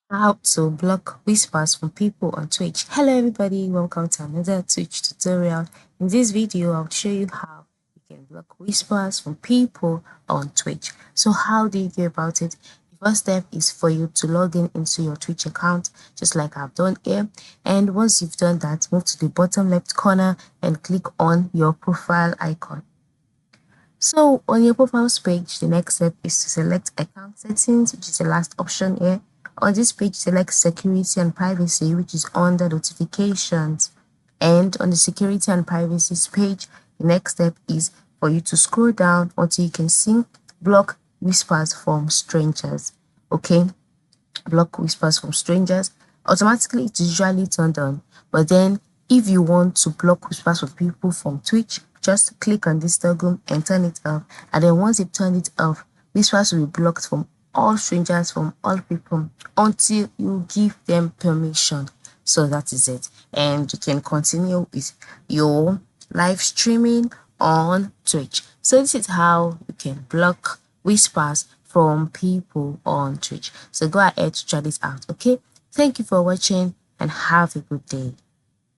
How to block whispers from people on Twitch. Hello everybody, welcome to another Twitch tutorial. In this video, I'll show you how you can block whispers from people on Twitch. So how do you go about it? The first step is for you to log in into your Twitch account, just like I've done here. And once you've done that, move to the bottom left corner and click on your profile icon. So on your profiles page, the next step is to select account settings, which is the last option here. On this page, select security and privacy, which is under notifications. And on the security and privacy page, the next step is for you to scroll down until you can see block whispers from strangers. Okay, block whispers from strangers. Automatically, it's usually turned on, but then if you want to block whispers from people from Twitch, just click on this toggle and turn it off. And then once you turn it off, whispers will be blocked from all strangers, from all people, until you give them permission. So that is it, and you can continue with your live streaming on Twitch. So this is how you can block whispers from people on Twitch. So go ahead to try this out. Okay, thank you for watching and have a good day.